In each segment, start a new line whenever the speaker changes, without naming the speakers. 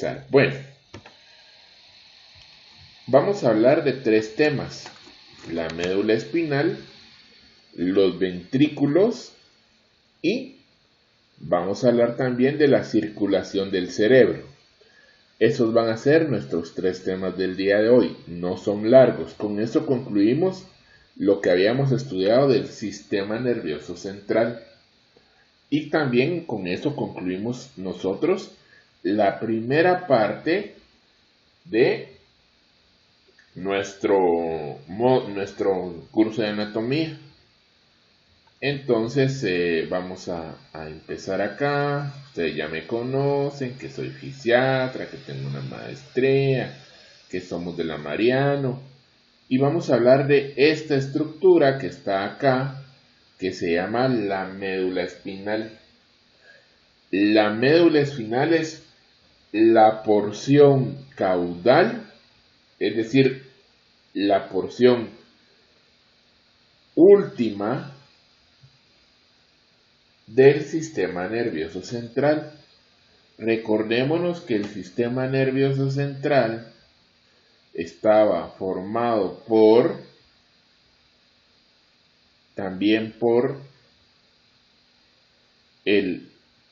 empezar. Bueno, vamos a hablar de 3 temas: la médula espinal, los ventrículos y vamos a hablar también de la circulación del cerebro. Esos van a ser nuestros 3 temas del día de hoy. No son largos. Con eso concluimos lo que habíamos estudiado del sistema nervioso central. Y también con eso concluimos nosotros la primera parte de nuestro curso de anatomía. Entonces vamos a empezar acá. Ustedes ya me conocen, que soy fisiatra, que tengo una maestría, que somos de la Mariano. Y vamos a hablar de esta estructura que está acá, que se llama la médula espinal. La médula espinal es la porción caudal, es decir, la porción última del sistema nervioso central. Recordémonos que el sistema nervioso central estaba formado también por el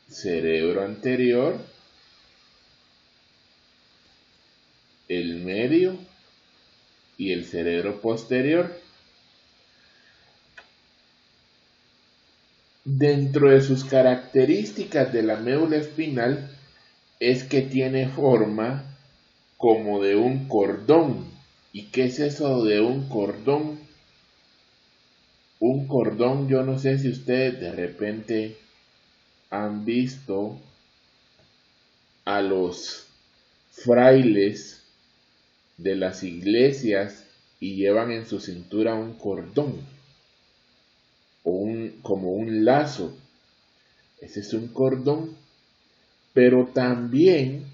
cerebro anterior, el medio y el cerebro posterior. Dentro de sus características de la médula espinal es que tiene forma como de un cordón. ¿Y qué es eso de un cordón? Un cordón, yo no sé si ustedes de repente han visto a los frailes de las iglesias y llevan en su cintura un cordón o como un lazo. Ese es un cordón. Pero también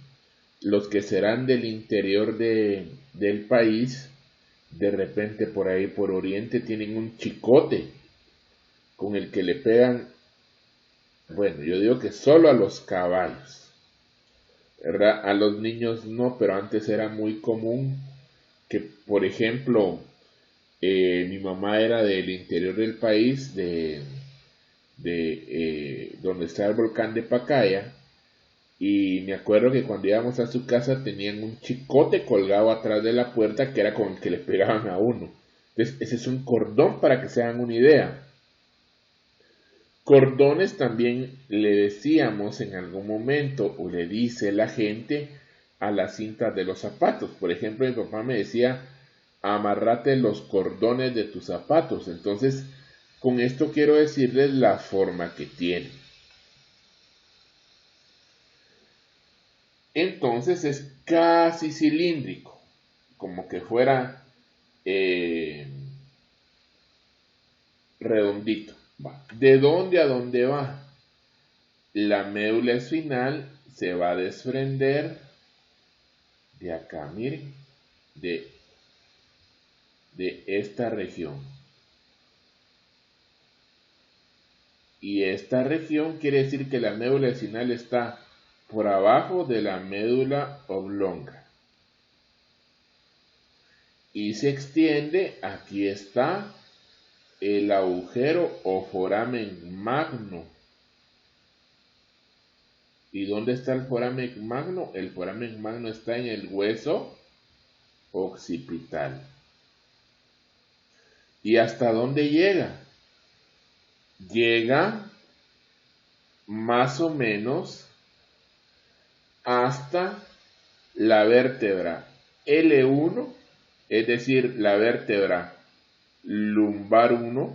los que serán del interior del país, de repente por ahí por oriente, tienen un chicote con el que le pegan, bueno, yo digo que solo a los caballos, ¿verdad? A los niños no, pero antes era muy común que, por ejemplo, mi mamá era del interior del país, donde está el volcán de Pacaya, y me acuerdo que cuando íbamos a su casa tenían un chicote colgado atrás de la puerta que era con el que le pegaban a uno. Entonces, ese es un cordón, para que se hagan una idea. Cordones también le decíamos en algún momento, o le dice la gente, a las cintas de los zapatos. Por ejemplo, mi papá me decía: amarrate los cordones de tus zapatos. Entonces, con esto quiero decirles la forma que tiene. Entonces es casi cilíndrico, como que fuera redondito. Va. ¿De dónde a dónde va? La médula espinal se va a desprender de acá, miren, de esta región. Y esta región quiere decir que la médula espinal está por abajo de la médula oblonga. Y se extiende, aquí está el agujero o foramen magno. ¿Y dónde está el foramen magno? El foramen magno está en el hueso occipital. ¿Y hasta dónde llega? Llega más o menos hasta la vértebra L1, es decir, la vértebra lumbar 1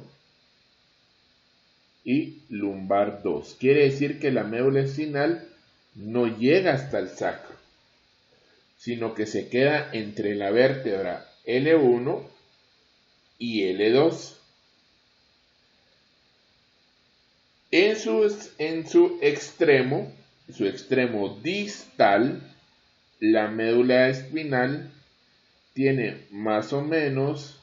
y lumbar 2. Quiere decir que la médula espinal no llega hasta el sacro, sino que se queda entre la vértebra L1 y L2. En su extremo distal, la médula espinal tiene más o menos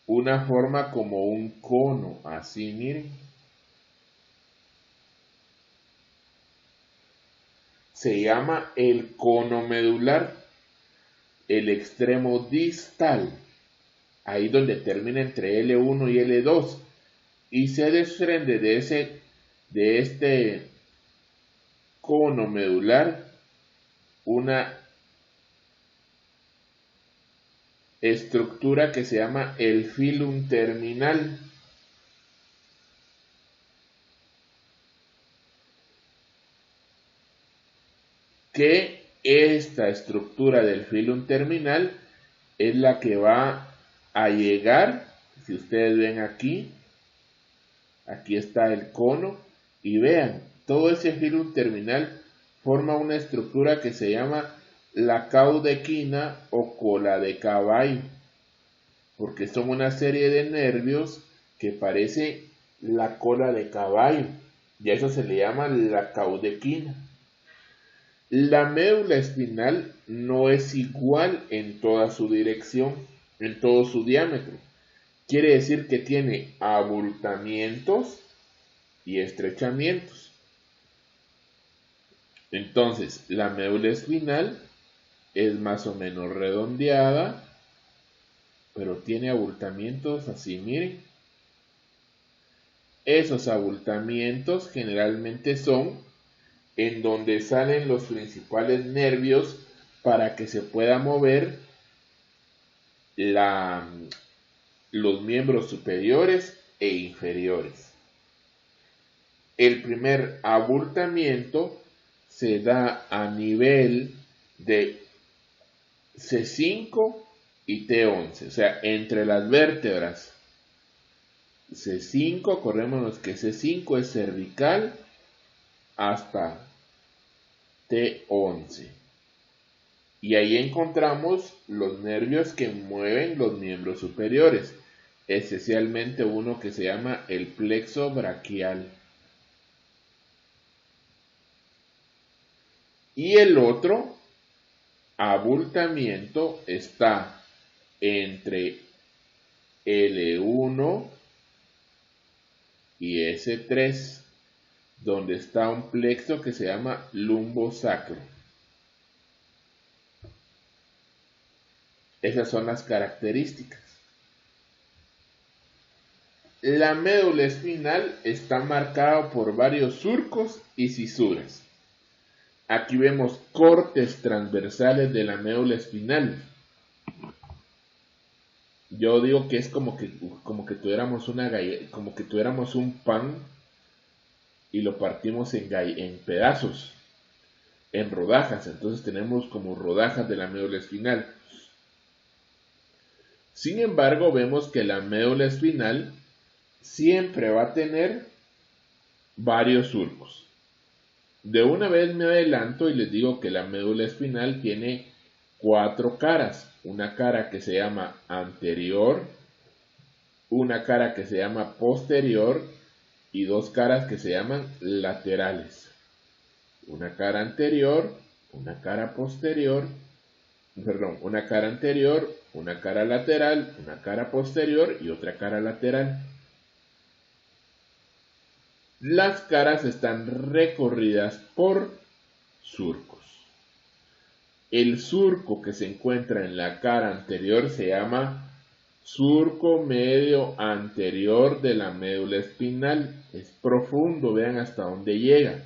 una forma como un cono, así miren. se llama el cono medular, el extremo distal, ahí donde termina entre L1 y L2, y se desprende de este cono medular una estructura que se llama el filum terminal. Que esta estructura del filum terminal es la que va a llegar, si ustedes ven aquí está el cono, y vean, todo ese filum terminal forma una estructura que se llama la caudequina o cola de caballo, porque son una serie de nervios que parece la cola de caballo, y a eso se le llama la caudequina. La médula espinal no es igual en toda su dirección, en todo su diámetro. Quiere decir que tiene abultamientos y estrechamientos. Entonces, la médula espinal es más o menos redondeada, pero tiene abultamientos así, miren. Esos abultamientos generalmente son en donde salen los principales nervios para que se pueda mover los miembros superiores e inferiores. El primer abultamiento se da a nivel de C5 y T11, o sea, entre las vértebras. C5, corremos que C5 es cervical hasta T11. Y ahí encontramos los nervios que mueven los miembros superiores, esencialmente uno que se llama el plexo braquial. Y el otro abultamiento está entre L1 y S3, donde está un plexo que se llama lumbosacro. Esas son las características. La médula espinal está marcada por varios surcos y cisuras. Aquí vemos cortes transversales de la médula espinal. Yo digo que es como que tuviéramos una galleta, como que tuviéramos un pan y lo partimos en pedazos, en rodajas. Entonces tenemos como rodajas de la médula espinal. Sin embargo, vemos que la médula espinal siempre va a tener varios surcos. De una vez me adelanto y les digo que la médula espinal tiene 4 caras. Una cara que se llama anterior, una cara que se llama posterior y 2 caras que se llaman laterales. Una cara anterior, una cara posterior, una cara anterior, una cara lateral, una cara posterior y otra cara lateral. Las caras están recorridas por surcos. El surco que se encuentra en la cara anterior se llama surco medio anterior de la médula espinal. Es profundo, vean hasta dónde llega.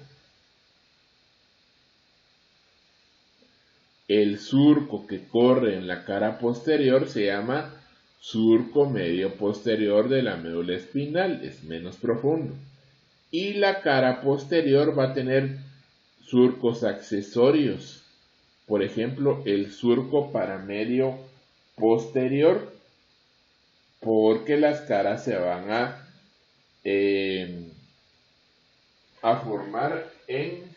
El surco que corre en la cara posterior se llama surco medio posterior de la médula espinal, es menos profundo. Y la cara posterior va a tener surcos accesorios, por ejemplo el surco paramedio posterior, porque las caras se van a formar en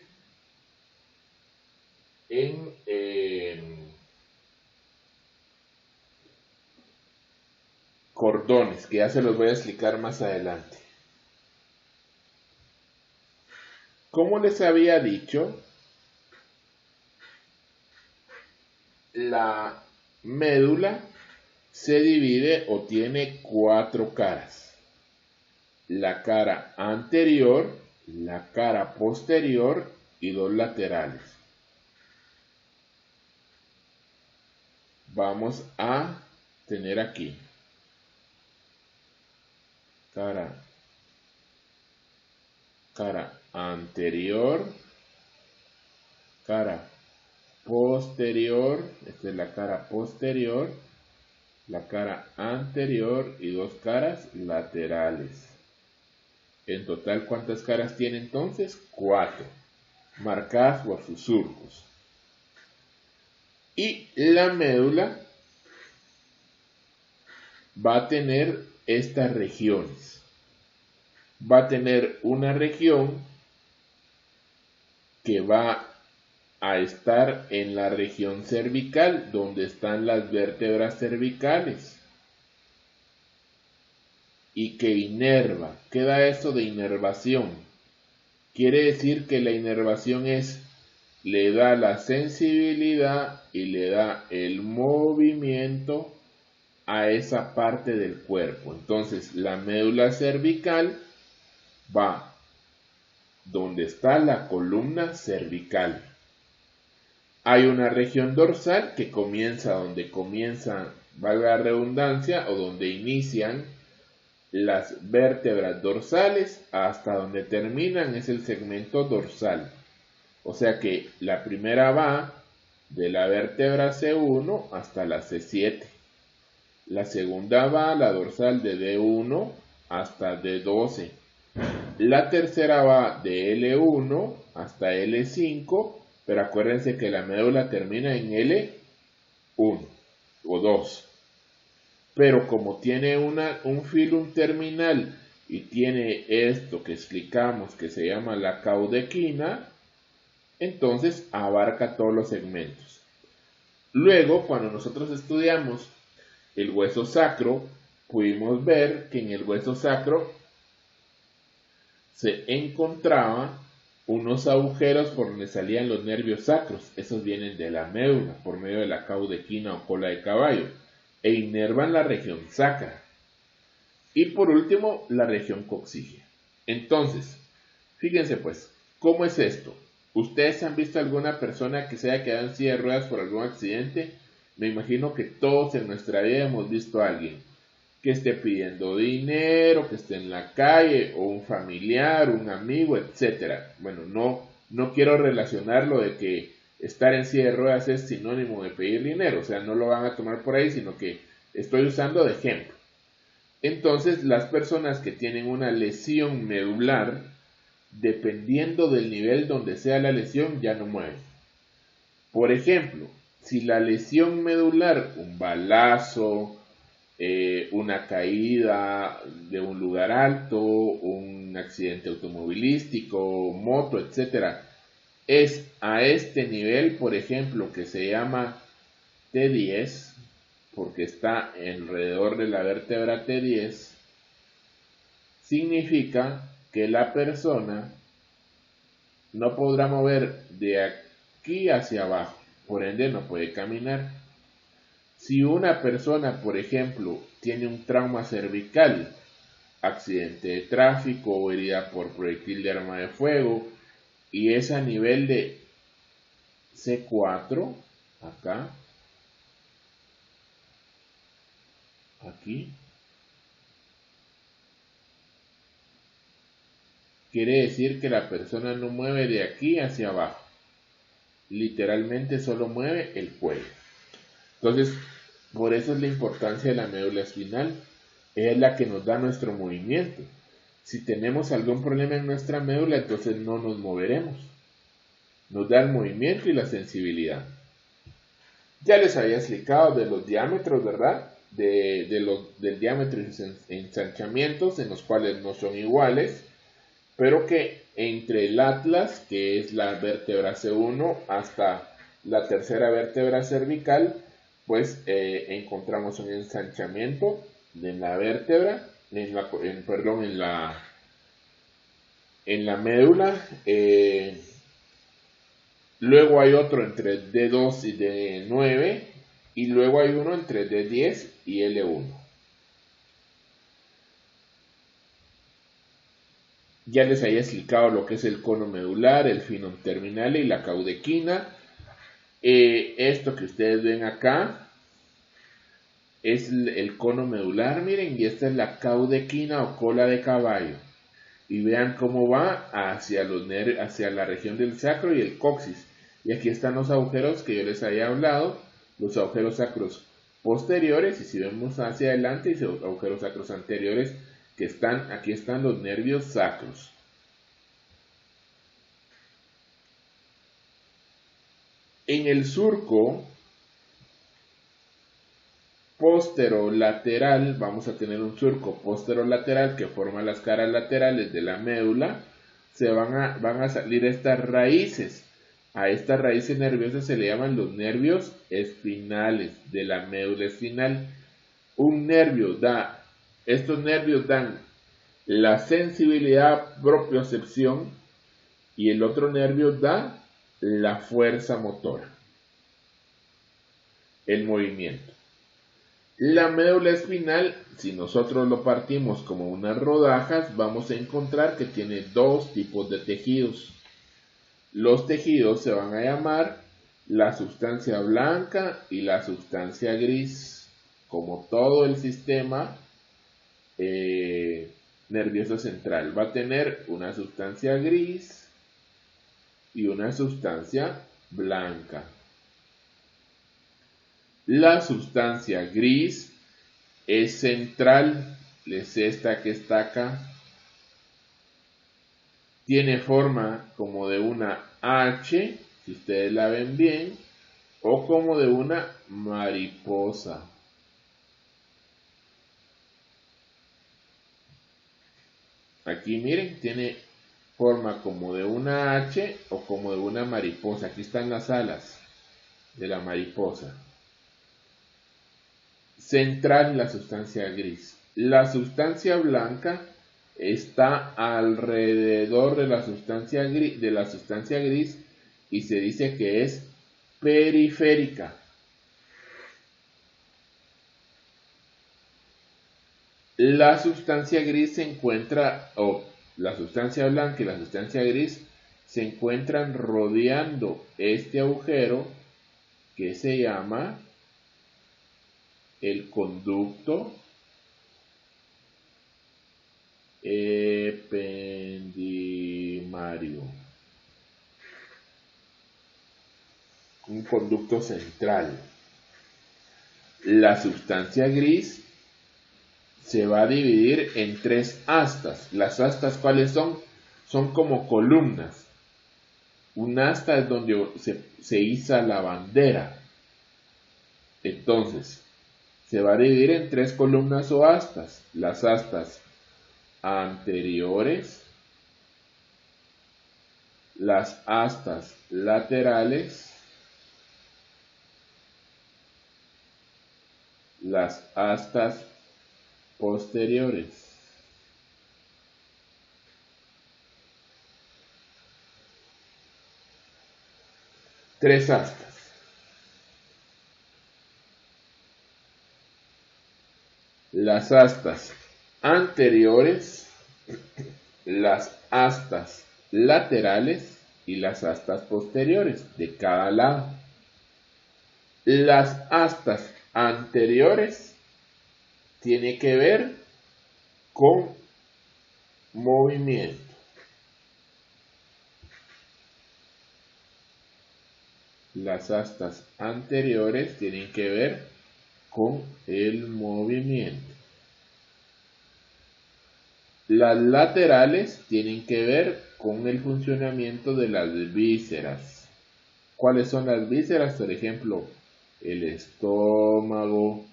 cordones, que ya se los voy a explicar más adelante. Como les había dicho, la médula se divide o tiene 4 caras. La cara anterior, la cara posterior y 2 laterales. vamos a tener aquí cara anterior, cara posterior, esta es la cara posterior, la cara anterior y dos caras laterales. En total, ¿cuántas caras tiene entonces? 4, marcadas por sus surcos. Y la médula va a tener estas regiones. Va a tener una región que va a estar en la región cervical, donde están las vértebras cervicales, y que inerva. ¿Qué da eso de inervación? Quiere decir que la inervación le da la sensibilidad y le da el movimiento a esa parte del cuerpo. Entonces la médula cervical va donde está la columna cervical. Hay una región dorsal que comienza donde comienza, valga la redundancia, o donde inician las vértebras dorsales hasta donde terminan, es el segmento dorsal. O sea que la primera va de la vértebra C1 hasta la C7. La segunda va a la dorsal de D1 hasta D12. La tercera va de L1 hasta L5, pero acuérdense que la médula termina en L1 o 2. Pero como tiene un filum terminal y tiene esto que explicamos que se llama la caudequina, entonces abarca todos los segmentos. Luego, cuando nosotros estudiamos el hueso sacro, pudimos ver que en el hueso sacro se encontraba unos agujeros por donde salían los nervios sacros. Esos vienen de la médula por medio de la caudequina o cola de caballo e inervan la región sacra. Y por último, la región coxígea. Entonces, fíjense pues, ¿cómo es esto? ¿Ustedes han visto alguna persona que se haya quedado en silla de ruedas por algún accidente? Me imagino que todos en nuestra vida hemos visto a alguien que esté pidiendo dinero, que esté en la calle, o un familiar, un amigo, etc. Bueno, no quiero relacionarlo de que estar en silla de ruedas es sinónimo de pedir dinero, o sea, no lo van a tomar por ahí, sino que estoy usando de ejemplo. Entonces, las personas que tienen una lesión medular, dependiendo del nivel donde sea la lesión, ya no mueven. Por ejemplo, si la lesión medular, un balazo, una caída de un lugar alto, un accidente automovilístico, moto, etc., es a este nivel, por ejemplo, que se llama T10, porque está alrededor de la vértebra T10, significa que la persona no podrá mover de aquí hacia abajo, por ende no puede caminar. Si una persona, por ejemplo, tiene un trauma cervical, accidente de tráfico o herida por proyectil de arma de fuego, y es a nivel de C4, acá, aquí, quiere decir que la persona no mueve de aquí hacia abajo, literalmente solo mueve el cuello. Entonces, por eso es la importancia de la médula espinal, es la que nos da nuestro movimiento. Si tenemos algún problema en nuestra médula, entonces no nos moveremos. Nos da el movimiento y la sensibilidad. Ya les había explicado de los diámetros, ¿verdad? Del diámetro y ensanchamientos, en los cuales no son iguales, pero que entre el atlas, que es la vértebra C1, hasta la tercera vértebra cervical, pues encontramos un ensanchamiento de la vértebra, en la médula. Luego hay otro entre D2 y D9, y luego hay uno entre D10 y L1. Ya les había explicado lo que es el cono medular, el filum terminal y la caudequina. Esto que ustedes ven acá es el cono medular, miren, y esta es la caudequina o cola de caballo. Y vean cómo va hacia hacia la región del sacro y el coxis. Y aquí están los agujeros que yo les había hablado, los agujeros sacros posteriores, y si vemos hacia adelante, y los agujeros sacros anteriores, que están, aquí están los nervios sacros. En el surco posterolateral, vamos a tener un surco posterolateral que forma las caras laterales de la médula. Van a salir estas raíces. A estas raíces nerviosas se le llaman los nervios espinales de la médula espinal. Estos nervios dan la sensibilidad propiocepción y el otro nervio da la fuerza motora, el movimiento. La médula espinal, si nosotros lo partimos como unas rodajas, vamos a encontrar que tiene dos tipos de tejidos. Los tejidos se van a llamar la sustancia blanca y la sustancia gris, como todo el sistema nervioso central. Va a tener una sustancia gris y una sustancia blanca. La sustancia gris es central, es esta que está acá. Tiene forma como de una H, si ustedes la ven bien, o como de una mariposa. Aquí miren, tiene forma como de una H o como de una mariposa. Aquí están las alas de la mariposa. Central la sustancia gris. La sustancia blanca está alrededor de la sustancia gris y se dice que es periférica. La sustancia gris se encuentra, la sustancia blanca y la sustancia gris se encuentran rodeando este agujero que se llama el conducto ependimario, un conducto central. La sustancia gris se va a dividir en tres astas. Las astas, ¿cuáles son? Son como columnas. Un asta es donde se iza la bandera. Entonces, se va a dividir en tres columnas o astas. Las astas anteriores, las astas laterales, las astas posteriores. Tres astas. Las astas anteriores, las astas laterales y las astas posteriores de cada lado. Las astas anteriores tiene que ver con movimiento. Las astas anteriores tienen que ver con el movimiento. Las laterales tienen que ver con el funcionamiento de las vísceras. ¿Cuáles son las vísceras? Por ejemplo, el estómago,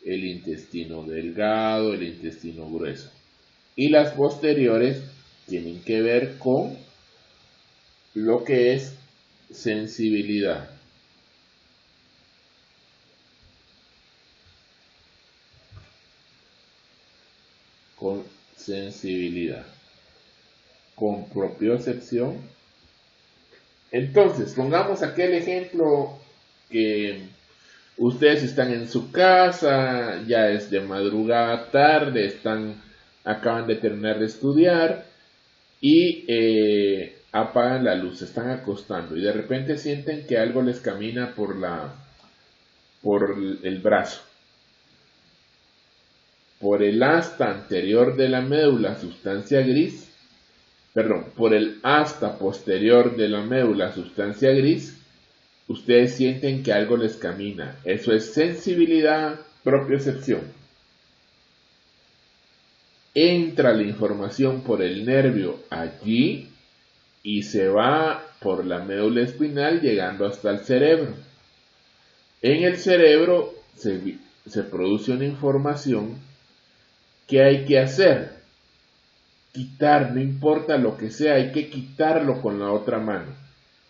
el intestino delgado, el intestino grueso. Y las posteriores tienen que ver con lo que es sensibilidad. Con sensibilidad. Con propiocepción. Entonces, pongamos aquel ejemplo que ustedes están en su casa, ya es de madrugada tarde, acaban de terminar de estudiar y apagan la luz, se están acostando y de repente sienten que algo les camina por el brazo. por el asta anterior de la médula sustancia gris, por el asta posterior de la médula sustancia gris, ustedes sienten que algo les camina. Eso es sensibilidad, propiocepción. Entra la información por el nervio allí y se va por la médula espinal llegando hasta el cerebro. En el cerebro se produce una información que hay que hacer. Quitar, no importa lo que sea, hay que quitarlo con la otra mano.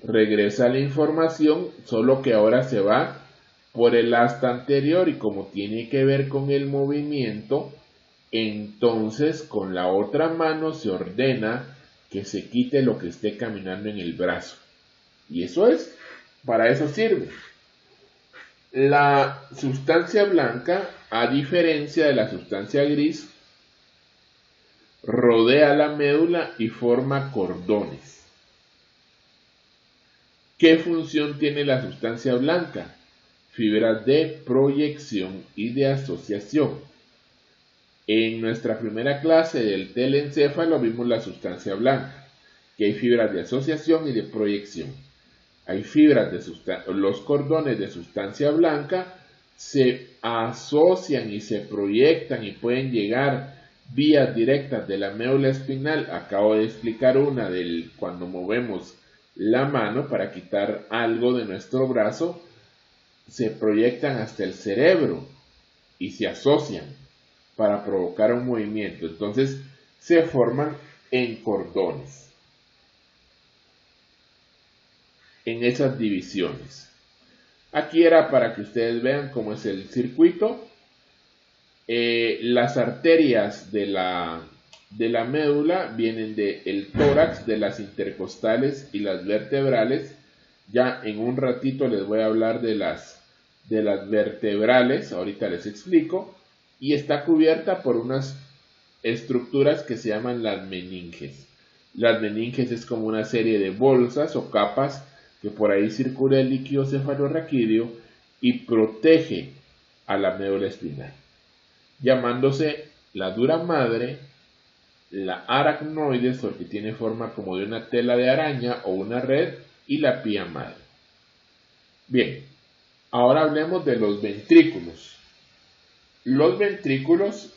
Regresa la información, solo que ahora se va por el asta anterior y como tiene que ver con el movimiento, entonces con la otra mano se ordena que se quite lo que esté caminando en el brazo. Y para eso sirve. La sustancia blanca, a diferencia de la sustancia gris, rodea la médula y forma cordones. ¿Qué función tiene la sustancia blanca? Fibras de proyección y de asociación. En nuestra primera clase del telencéfalo vimos la sustancia blanca, que hay fibras de asociación y de proyección. Hay fibras los cordones de sustancia blanca se asocian y se proyectan y pueden llegar vías directas de la médula espinal. Acabo de explicar una cuando movemos la mano para quitar algo de nuestro brazo, se proyectan hasta el cerebro y se asocian para provocar un movimiento. Entonces se forman en cordones, en esas divisiones. Aquí era para que ustedes vean cómo es el circuito. Las arterias de la médula vienen del tórax, de las intercostales y las vertebrales. Ya en un ratito les voy a hablar de las vertebrales, ahorita les explico. Y está cubierta por unas estructuras que se llaman las meninges. Las meninges es como una serie de bolsas o capas que por ahí circula el líquido cefalorraquídeo y protege a la médula espinal, llamándose la dura madre, la aracnoides porque tiene forma como de una tela de araña o una red, y la pía madre. Bien, ahora hablemos de los ventrículos. Los ventrículos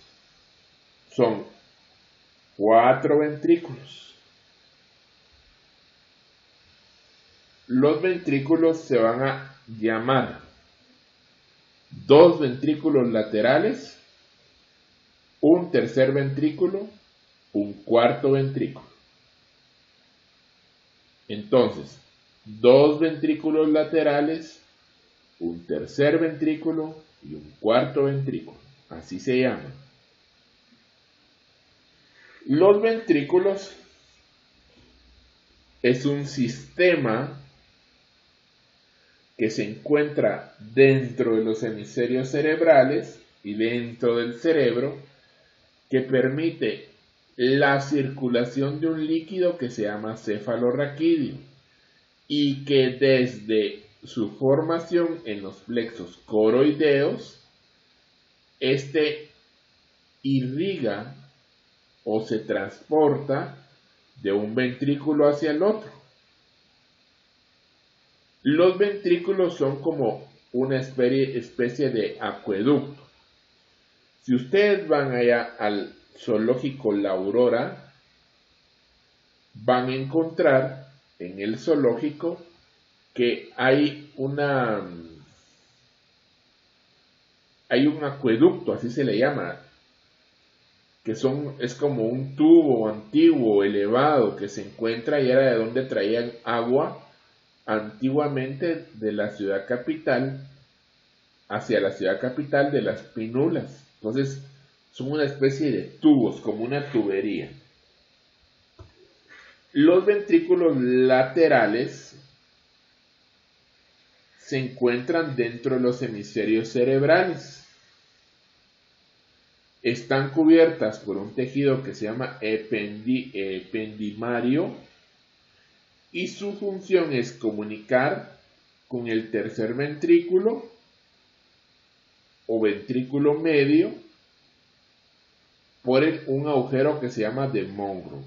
son 4 ventrículos. Los ventrículos se van a llamar 2 ventrículos laterales, un tercer ventrículo, un cuarto ventrículo. Entonces, 2 ventrículos laterales, un tercer ventrículo y un cuarto ventrículo. Así se llaman. Los ventrículos es un sistema que se encuentra dentro de los hemisferios cerebrales y dentro del cerebro, que permite la circulación de un líquido que se llama cefalorraquídeo y que desde su formación en los plexos coroideos, este irriga o se transporta de un ventrículo hacia el otro. Los ventrículos son como una especie de acueducto. Si ustedes van allá al zoológico La Aurora, van a encontrar en el zoológico que hay un acueducto, así se le llama, que es como un tubo antiguo, elevado, que se encuentra y era de donde traían agua antiguamente de la ciudad capital hacia la ciudad capital de las Pínulas. Entonces son una especie de tubos, como una tubería. Los ventrículos laterales se encuentran dentro de los hemisferios cerebrales. Están cubiertas por un tejido que se llama ependimario y su función es comunicar con el tercer ventrículo o ventrículo medio por un agujero que se llama de Monro.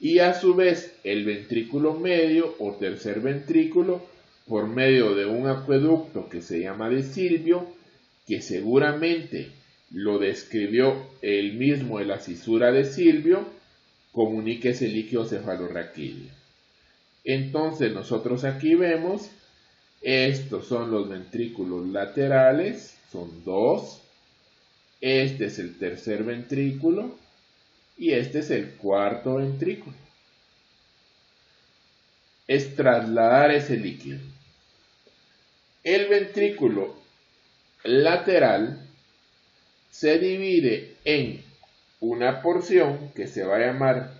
Y a su vez el ventrículo medio o tercer ventrículo por medio de un acueducto que se llama de Silvio, que seguramente lo describió él mismo en la cisura de Silvio, comunica ese líquido cefalorraquídeo. Entonces nosotros aquí vemos, estos son los ventrículos laterales, son dos, este es el tercer ventrículo y este es el cuarto ventrículo. Es trasladar ese líquido. El ventrículo lateral se divide en una porción que se va a llamar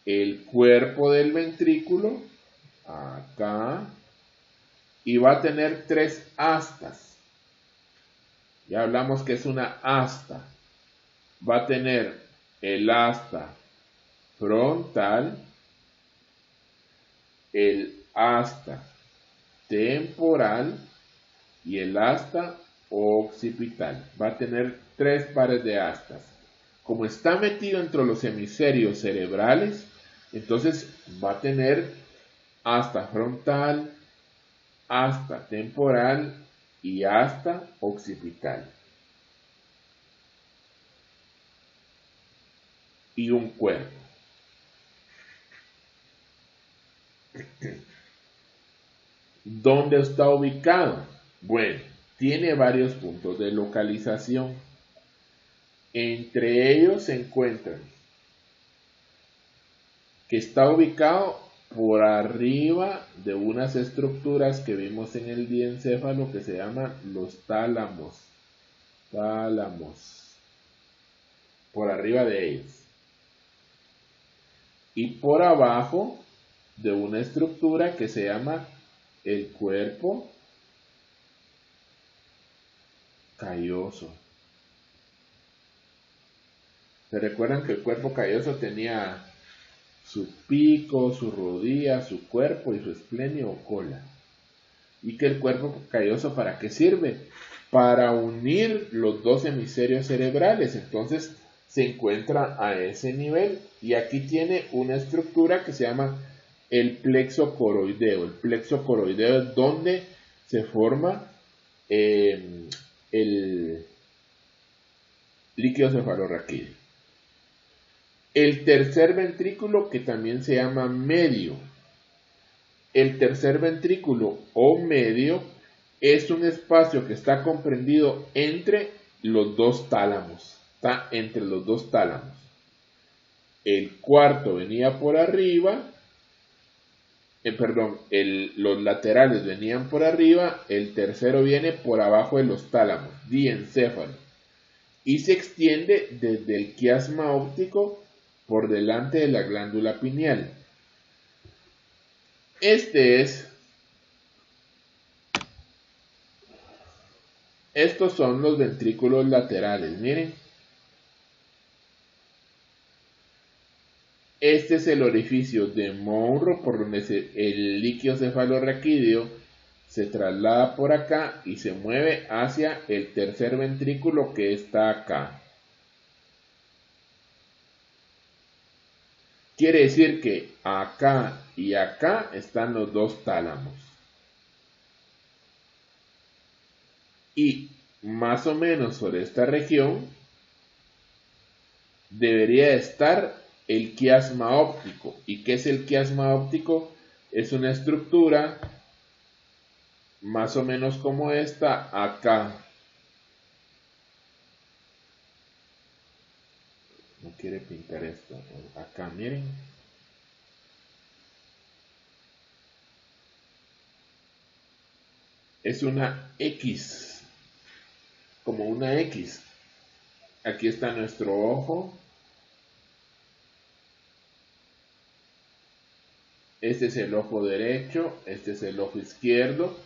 el cuerpo del ventrículo, acá, y va a tener tres astas. Ya hablamos que es una asta. Va a tener el asta frontal, el asta temporal y el asta occipital. Va a tener tres pares de astas. Como está metido entre los hemisferios cerebrales, entonces va a tener asta frontal, asta temporal y asta occipital. Y un cuerpo. ¿Dónde está ubicado? Bueno, tiene varios puntos de localización. Entre ellos se encuentran que está ubicado por arriba de unas estructuras que vimos en el diencéfalo que se llaman los tálamos. Tálamos. Por arriba de ellos. Y por abajo de una estructura que se llama el cuerpo calloso. ¿Se recuerdan que el cuerpo calloso tenía su pico, su rodilla, su cuerpo y su esplenio o cola? Y que el cuerpo calloso, ¿para qué sirve? Para unir los dos hemisferios cerebrales. Entonces se encuentra a ese nivel. Y aquí tiene una estructura que se llama el plexo coroideo. El plexo coroideo es donde se forma el líquido cefalorraquídeo. El tercer ventrículo, que también se llama medio. El tercer ventrículo o medio es un espacio que está comprendido entre los dos tálamos. Está entre los dos tálamos. El cuarto venía por arriba, los laterales venían por arriba, el tercero viene por abajo de los tálamos, diencéfalo, y se extiende desde el quiasma óptico por delante de la glándula pineal. Estos son los ventrículos laterales, miren. Este es el orificio de Monro por donde el líquido cefalorraquídeo se traslada por acá y se mueve hacia el tercer ventrículo que está acá. Quiere decir que acá y acá están los dos tálamos. Y más o menos sobre esta región debería estar el quiasma óptico. ¿Y qué es el quiasma óptico? Es una estructura más o menos como esta acá. No quiere pintar esto. Acá, miren. Es una X. Como una X. Aquí está nuestro ojo. Este es el ojo derecho, este es el ojo izquierdo.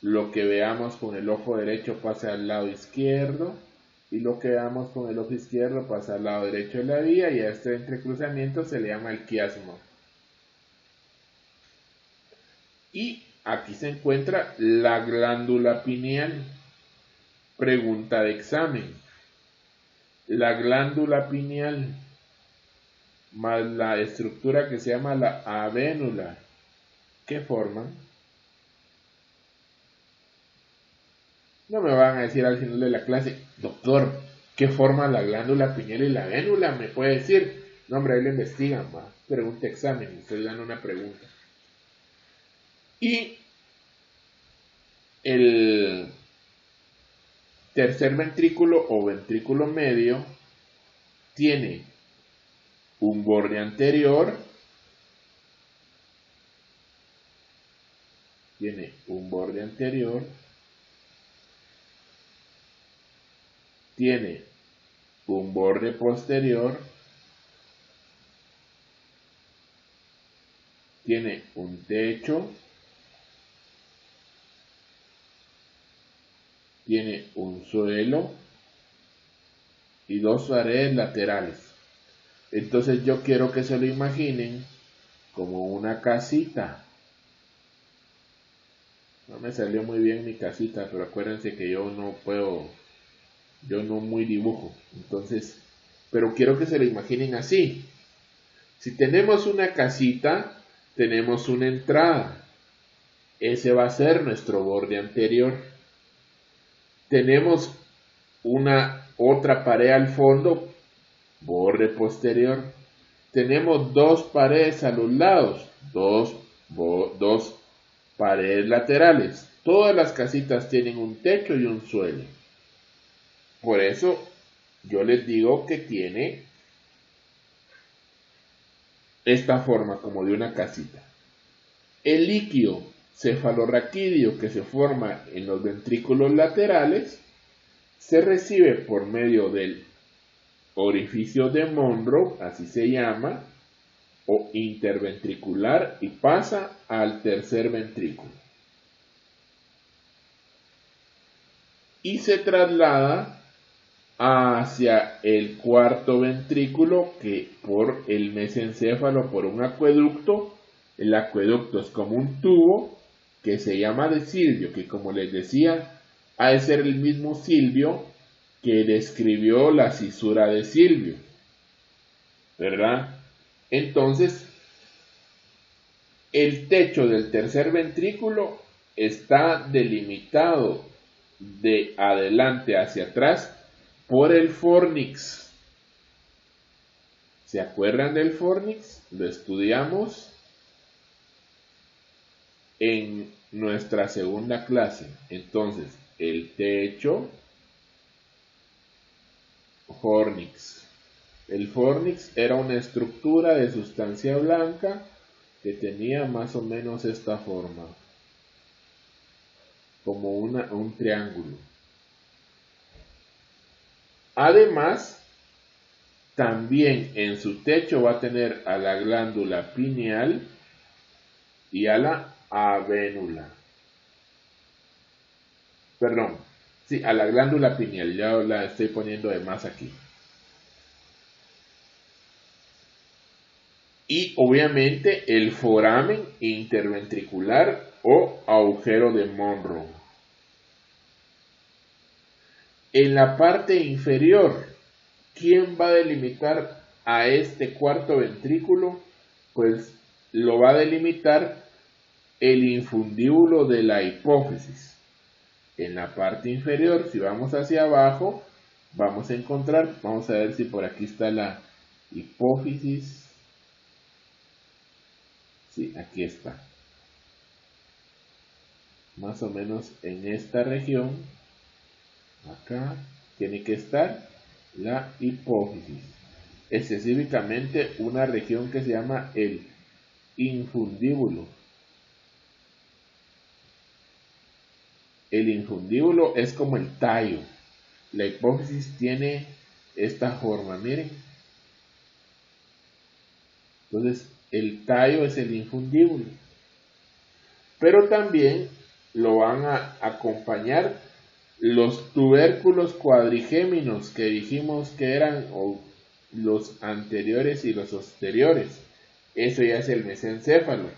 Lo que veamos con el ojo derecho pasa al lado izquierdo y lo que veamos con el ojo izquierdo pasa al lado derecho de la vía, y a este entrecruzamiento se le llama el quiasmo. Y aquí se encuentra la glándula pineal. Pregunta de examen. la glándula pineal más la estructura que se llama la avénula, ¿qué forman? No me van a decir al final de la clase, doctor, ¿qué forman la glándula pineal y la avénula? ¿Me puede decir? No, hombre, ahí lo investigan, va. Pregunta examen, estoy dando una pregunta. Y el tercer ventrículo o ventrículo medio tiene un borde anterior, tiene un borde posterior, tiene un techo, tiene un suelo y dos paredes laterales. Entonces yo quiero que se lo imaginen como una casita. No me salió muy bien mi casita, pero acuérdense que yo no muy dibujo. Entonces, pero quiero que se lo imaginen así. Si tenemos una casita, tenemos una entrada. Ese va a ser nuestro borde anterior. Tenemos una otra pared al fondo, borde posterior. Tenemos dos paredes a los lados, dos paredes laterales. Todas las casitas tienen un techo y un suelo. Por eso yo les digo que tiene esta forma como de una casita. El líquido cefalorraquídeo que se forma en los ventrículos laterales se recibe por medio del orificio de Monro, así se llama, o interventricular, y pasa al tercer ventrículo. Y se traslada hacia el cuarto ventrículo, que por el mesencéfalo, por un acueducto. El acueducto es como un tubo que se llama de Silvio, que como les decía, ha de ser el mismo Silvio que describió la cisura de Silvio, ¿verdad? Entonces, el techo del tercer ventrículo está delimitado de adelante hacia atrás por el fornix. ¿Se acuerdan del fornix? Lo estudiamos en nuestra segunda clase. Entonces, el techo, fornix. El fornix era una estructura de sustancia blanca que tenía más o menos esta forma, como un triángulo. Además, también en su techo va a tener a la glándula pineal y a la avénula. Perdón, sí, a la glándula pineal, ya la estoy poniendo de más aquí. Y obviamente el foramen interventricular o agujero de Monro. En la parte inferior, ¿quién va a delimitar a este cuarto ventrículo? Pues lo va a delimitar el infundíbulo de la hipófisis. En la parte inferior, si vamos hacia abajo, vamos a encontrar, vamos a ver si por aquí está la hipófisis. Sí, aquí está. Más o menos en esta región, acá, tiene que estar la hipófisis. Específicamente una región que se llama el infundíbulo. El infundíbulo es como el tallo. La hipófisis tiene esta forma, miren. Entonces, el tallo es el infundíbulo. Pero también lo van a acompañar los tubérculos cuadrigéminos que dijimos que eran los anteriores y los posteriores. Eso ya es el mesencéfalo.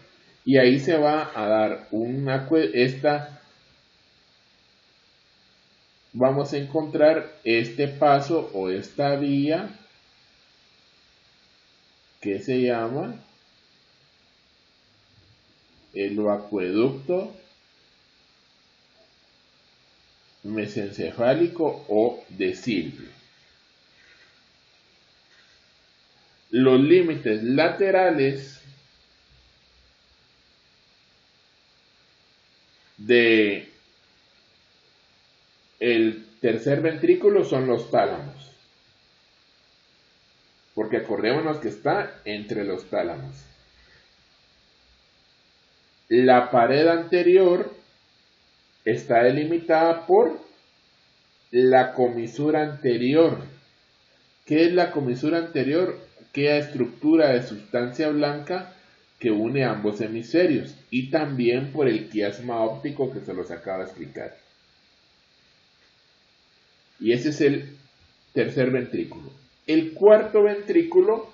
Y ahí se va a dar vamos a encontrar este paso o esta vía que se llama el acueducto mesencefálico o de Silvio. Los límites laterales de el tercer ventrículo son los tálamos, porque acordémonos que está entre los tálamos. La pared anterior está delimitada por la comisura anterior. ¿Qué es la comisura anterior? Aquella estructura de sustancia blanca que une ambos hemisferios, y también por el quiasma óptico que se los acaba de explicar. Y ese es el tercer ventrículo. El cuarto ventrículo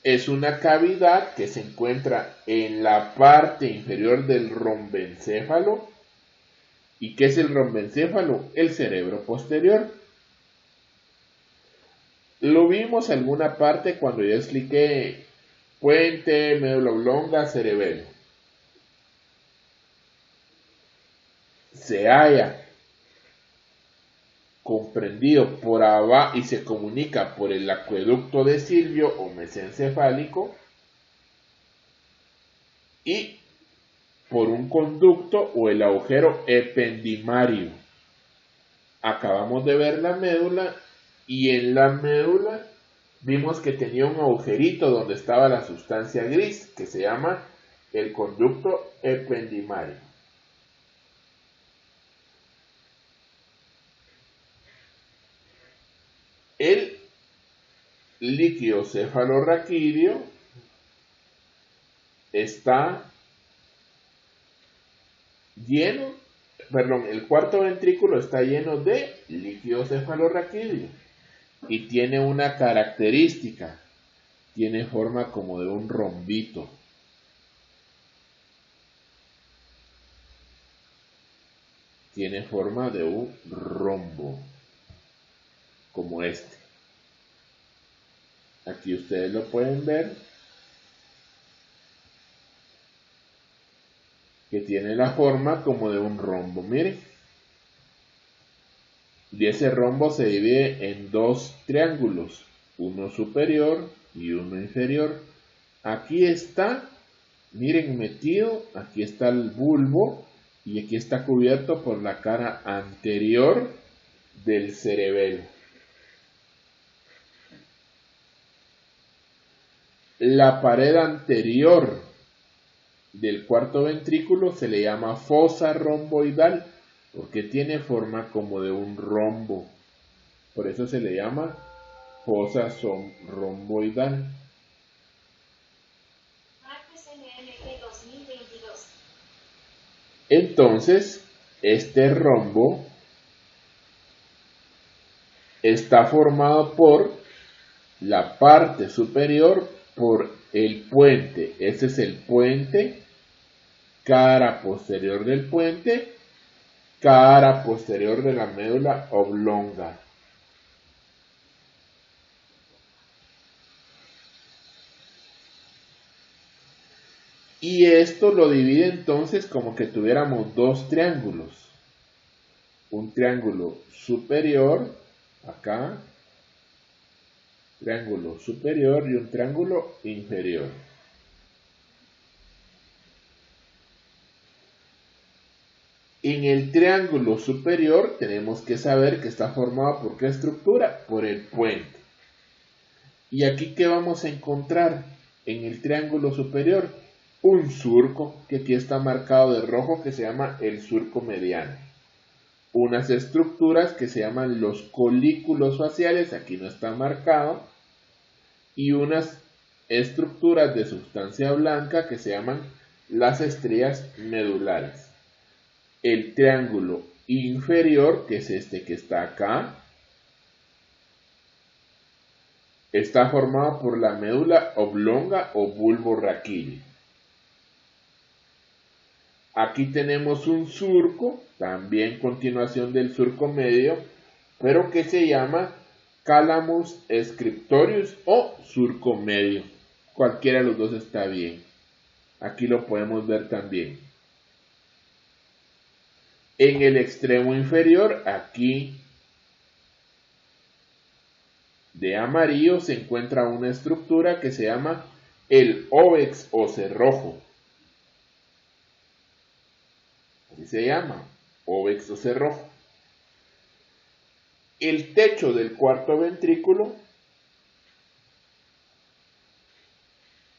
es una cavidad que se encuentra en la parte inferior del rombencéfalo. ¿Y qué es el rombencéfalo? El cerebro posterior. Lo vimos en alguna parte cuando yo expliqué puente, médula oblonga, cerebelo. Se halla comprendido por abajo y se comunica por el acueducto de Silvio o mesencefálico y por un conducto o el agujero ependimario. Acabamos de ver la médula y en la médula vimos que tenía un agujerito donde estaba la sustancia gris que se llama el conducto ependimario. El líquido cefalorraquídeo está lleno, el cuarto ventrículo está lleno de líquido cefalorraquídeo y tiene una característica, tiene forma como de un rombito. Tiene forma de un rombo, como este. Aquí ustedes lo pueden ver, que tiene la forma como de un rombo, miren. Y ese rombo se divide en dos triángulos, uno superior y uno inferior. Aquí está, miren, metido, aquí está el bulbo y aquí está cubierto por la cara anterior del cerebelo. La pared anterior del cuarto ventrículo se le llama fosa romboidal porque tiene forma como de un rombo. Por eso se le llama fosa romboidal. Entonces, este rombo está formado por la parte superior por el puente. Este es el puente, cara posterior del puente, cara posterior de la médula oblonga. Y esto lo divide entonces como que tuviéramos dos triángulos. Un triángulo superior, acá, triángulo superior y un triángulo inferior. En el triángulo superior tenemos que saber que está formado por qué estructura, por el puente. Y aquí ¿qué vamos a encontrar en el triángulo superior? Un surco que aquí está marcado de rojo que se llama el surco mediano. Unas estructuras que se llaman los colículos faciales, aquí no está marcado, y unas estructuras de sustancia blanca que se llaman las estrías medulares. El triángulo inferior, que es este que está acá, está formado por la médula oblonga o bulbo raquídeo. Aquí tenemos un surco, también continuación del surco medio, pero que se llama Calamus scriptorius o surco medio. Cualquiera de los dos está bien. Aquí lo podemos ver también. En el extremo inferior, aquí de amarillo, se encuentra una estructura que se llama el óvex o cerrojo. Así se llama, óvex o cerrojo. El techo del cuarto ventrículo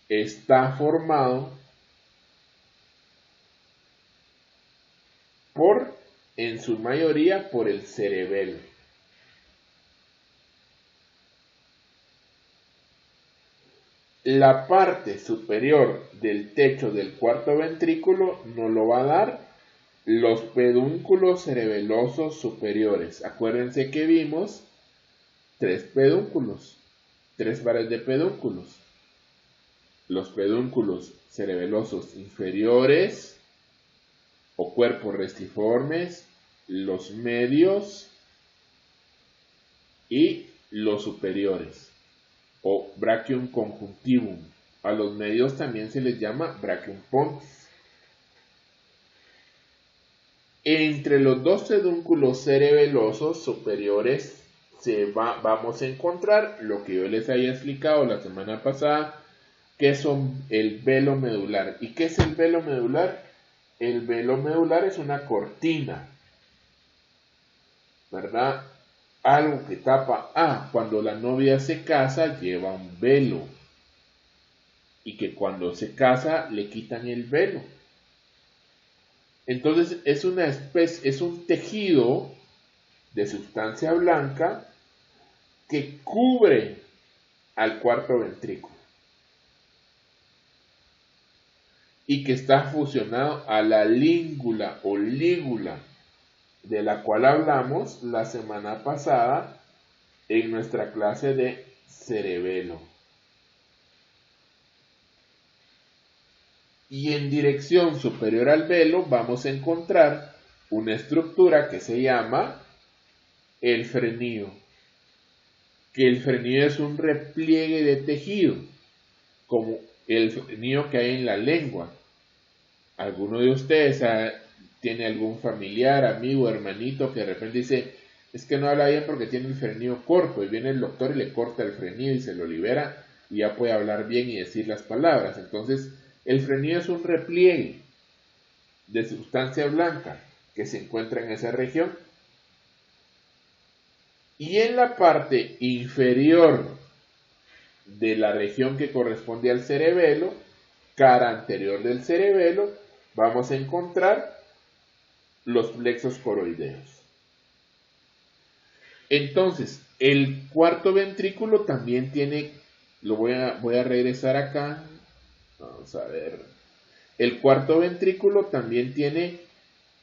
está formado en su mayoría, por el cerebelo. La parte superior del techo del cuarto ventrículo nos lo va a dar los pedúnculos cerebelosos superiores. Acuérdense que vimos tres pedúnculos, tres pares de pedúnculos. Los pedúnculos cerebelosos inferiores o cuerpos restiformes, los medios y los superiores o brachium conjuntivum. A los medios también se les llama brachium pontis. Entre los dos pedúnculos cerebelosos superiores vamos a encontrar lo que yo les había explicado la semana pasada, que son el velo medular. ¿Y qué es el velo medular? El velo medular es una cortina, ¿verdad? Algo que tapa. Cuando la novia se casa lleva un velo. Y que cuando se casa le quitan el velo. Entonces es una especie, es un tejido de sustancia blanca que cubre al cuarto ventrículo y que está fusionado a la lígula o lígula, de la cual hablamos la semana pasada en nuestra clase de cerebelo. Y en dirección superior al velo vamos a encontrar una estructura que se llama el frenillo. Que el frenillo es un repliegue de tejido, como el frenillo que hay en la lengua. ¿Alguno de ustedes tiene algún familiar, amigo, hermanito que de repente dice, es que no habla bien porque tiene el frenillo corto, y viene el doctor y le corta el frenillo y se lo libera y ya puede hablar bien y decir las palabras? Entonces, el frenillo es un repliegue de sustancia blanca que se encuentra en esa región. Y en la parte inferior de la región que corresponde al cerebelo, cara anterior del cerebelo, vamos a encontrar los plexos coroideos. Entonces, el cuarto ventrículo también tiene, voy a regresar acá, vamos a ver, el cuarto ventrículo también tiene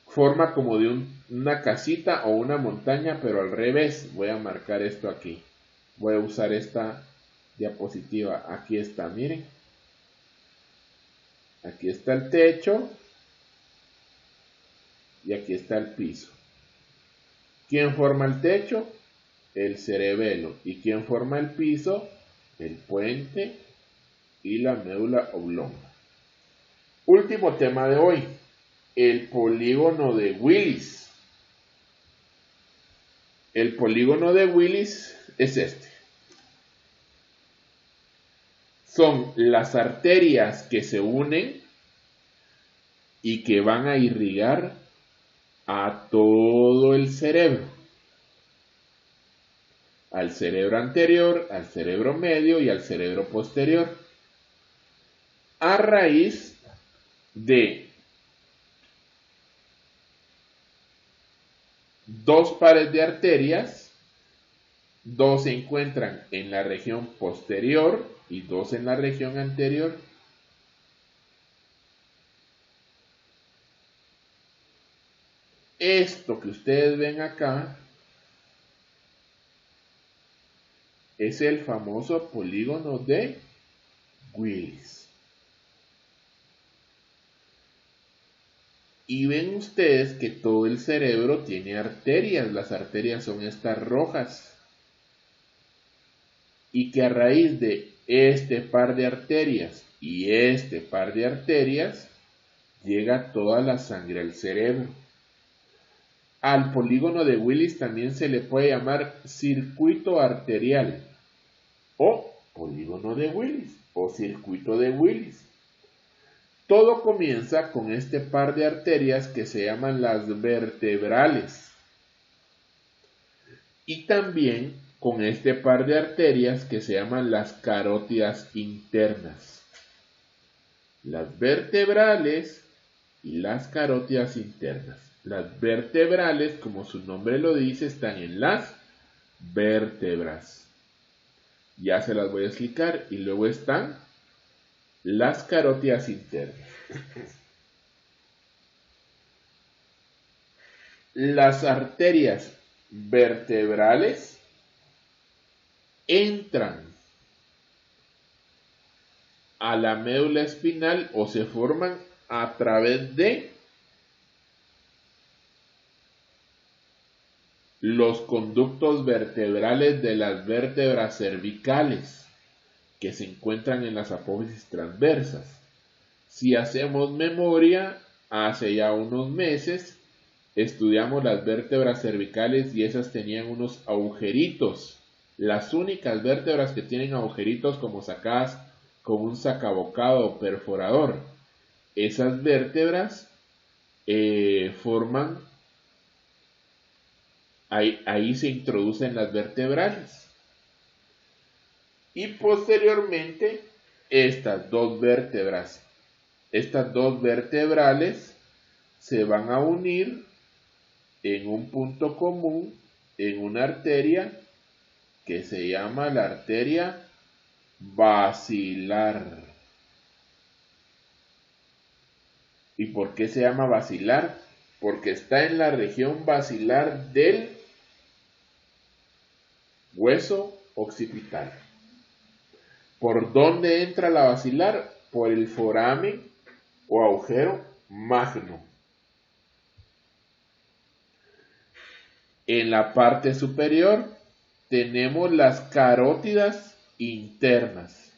forma como de una casita o una montaña, pero al revés. Voy a marcar esto aquí, voy a usar esta diapositiva, aquí está, miren, aquí está el techo y aquí está el piso. ¿Quién forma el techo? El cerebelo. ¿Y quién forma el piso? El puente y la médula oblonga. Último tema de hoy, el polígono de Willis. El polígono de Willis es este. Son las arterias que se unen y que van a irrigar a todo el cerebro. Al cerebro anterior, al cerebro medio y al cerebro posterior. A raíz de dos pares de arterias, dos se encuentran en la región posterior y dos en la región anterior. Esto que ustedes ven acá es el famoso polígono de Willis. Y ven ustedes que todo el cerebro tiene arterias. Las arterias son estas rojas. Y que a raíz de este par de arterias y este par de arterias, llega toda la sangre al cerebro. Al polígono de Willis también se le puede llamar circuito arterial o polígono de Willis o circuito de Willis. Todo comienza con este par de arterias que se llaman las vertebrales y también con este par de arterias que se llaman las carótidas internas. Las vertebrales y las carótidas internas. Las vertebrales, como su nombre lo dice, están en las vértebras. Ya se las voy a explicar. Y luego están las carótidas internas. Las arterias vertebrales entran a la médula espinal o se forman a través de los conductos vertebrales de las vértebras cervicales que se encuentran en las apófisis transversas. Si hacemos memoria, hace ya unos meses estudiamos las vértebras cervicales y esas tenían unos agujeritos. Las únicas vértebras que tienen agujeritos como sacadas con un sacabocado o perforador. Esas vértebras forman, ahí se introducen las vertebrales. Y posteriormente estas dos vertebrales se van a unir en un punto común en una arteria que se llama la arteria basilar. ¿Y por qué se llama basilar? Porque está en la región basilar del hueso occipital. ¿Por dónde entra la basilar? Por el foramen o agujero magno. En la parte superior tenemos las carótidas internas.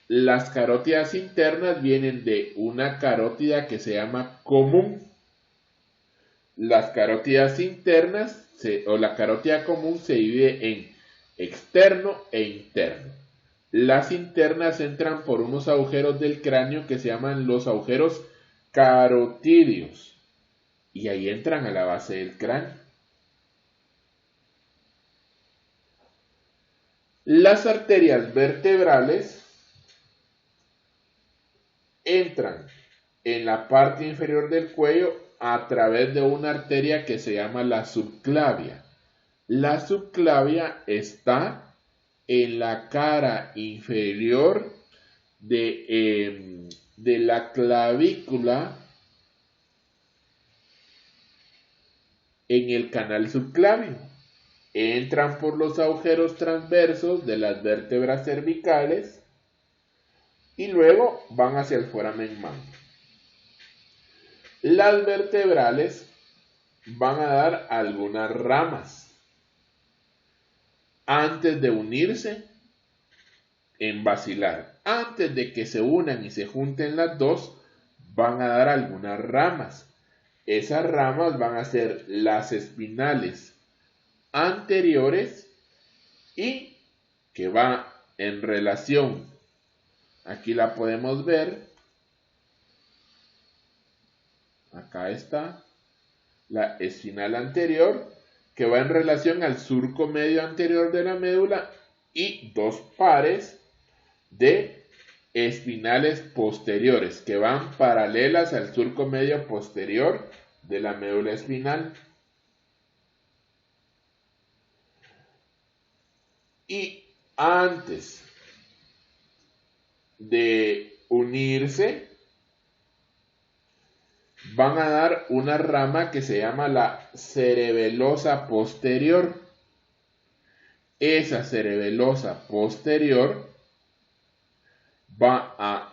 Las carótidas internas vienen de una carótida que se llama común. Las carótidas internas o la carótida común se divide en externo e interno. Las internas entran por unos agujeros del cráneo que se llaman los agujeros carotídeos y ahí entran a la base del cráneo. Las arterias vertebrales entran en la parte inferior del cuello a través de una arteria que se llama la subclavia. La subclavia está en la cara inferior de la clavícula, en el canal subclavio. Entran por los agujeros transversos de las vértebras cervicales y luego van hacia el foramen magno. Las vertebrales van a dar algunas ramas antes de unirse en basilar. Antes de que se unan y se junten las dos, van a dar algunas ramas. Esas ramas van a ser las espinales anteriores y que va en relación, aquí la podemos ver, acá está la espinal anterior que va en relación al surco medio anterior de la médula y dos pares de espinales posteriores que van paralelas al surco medio posterior de la médula espinal. Y antes de unirse, van a dar una rama que se llama la cerebelosa posterior. Esa cerebelosa posterior va a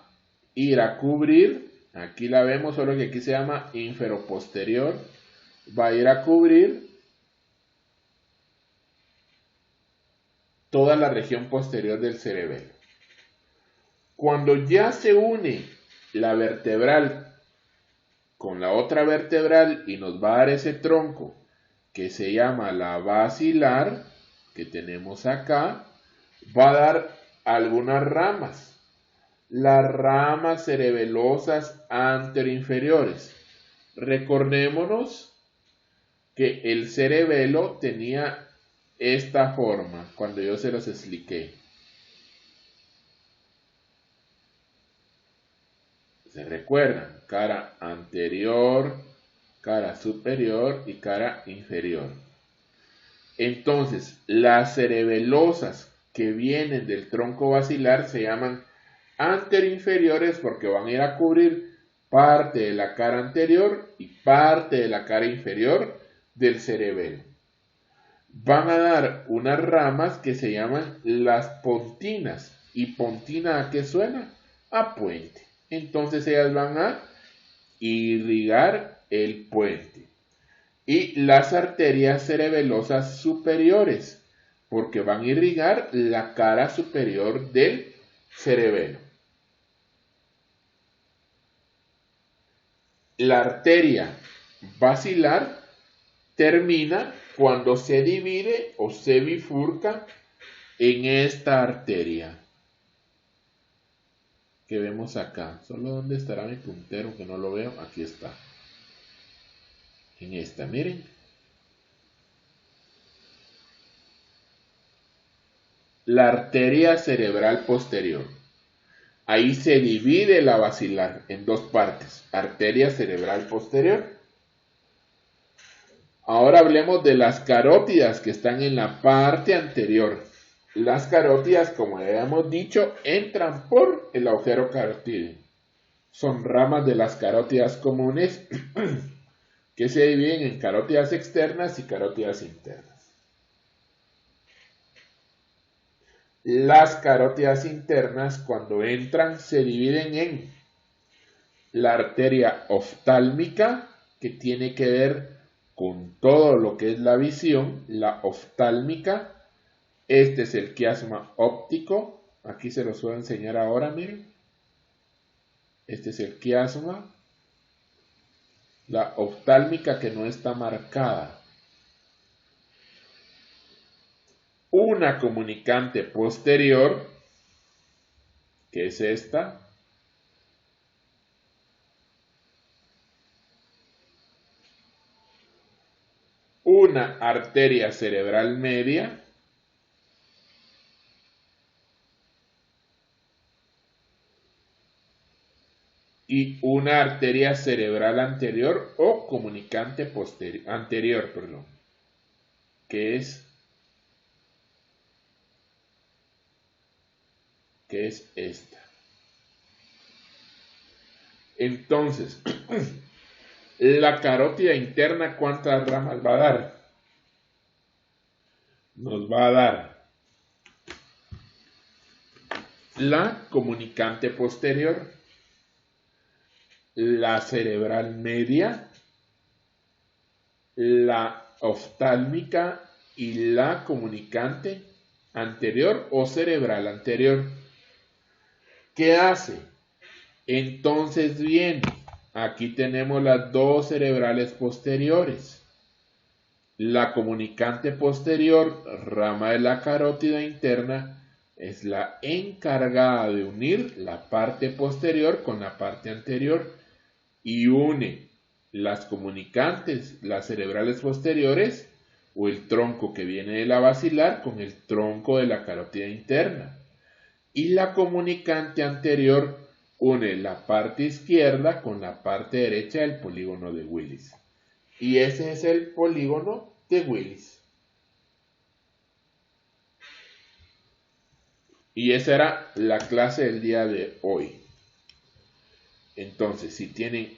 ir a cubrir, Aquí la vemos, solo que aquí se llama inferoposterior. Va a ir a cubrir toda la región posterior del cerebelo. Cuando ya se une la vertebral con la otra vertebral y nos va a dar ese tronco que se llama la basilar, que tenemos acá, va a dar algunas ramas. Las ramas cerebelosas anteroinferiores. Recordémonos que el cerebelo tenía esta forma cuando yo se los expliqué. ¿Se recuerdan? Cara anterior, cara superior y cara inferior. Entonces, las cerebelosas que vienen del tronco basilar se llaman anteroinferiores porque van a ir a cubrir parte de la cara anterior y parte de la cara inferior del cerebelo. Van a dar unas ramas que se llaman las pontinas. ¿Y pontina a qué suena? A puente. Entonces ellas van a irrigar el puente. Y las arterias cerebelosas superiores, porque van a irrigar la cara superior del cerebelo. La arteria basilar termina cuando se divide o se bifurca en esta arteria que vemos acá. Solo donde estará mi puntero que no lo veo. Aquí está. En esta, miren. La arteria cerebral posterior. Ahí se divide la basilar en dos partes. Arteria cerebral posterior. Ahora hablemos de las carótidas que están en la parte anterior. Las carótidas, como ya hemos dicho, entran por el agujero carotídeo. Son ramas de las carótidas comunes que se dividen en carótidas externas y carótidas internas. Las carótidas internas, cuando entran, se dividen en la arteria oftálmica, que tiene que ver con todo lo que es la visión, la oftálmica. Este es el quiasma óptico. Aquí se los voy a enseñar ahora, miren. Este es el quiasma. La oftálmica que no está marcada. Una comunicante posterior, que es esta. Una arteria cerebral media. Y una arteria cerebral anterior o comunicante anterior, que es esta. Entonces, la carótida interna, ¿cuántas ramas va a dar? Nos va a dar la comunicante posterior, la cerebral media, la oftálmica y la comunicante anterior o cerebral anterior. ¿Qué hace? Entonces viene, aquí tenemos las dos cerebrales posteriores. La comunicante posterior, rama de la carótida interna, es la encargada de unir la parte posterior con la parte anterior y une las comunicantes, las cerebrales posteriores o el tronco que viene de la basilar con el tronco de la carótida interna. Y la comunicante anterior une la parte izquierda con la parte derecha del polígono de Willis. Y ese es el polígono de Willis. Y esa era la clase del día de hoy. Entonces, si tienen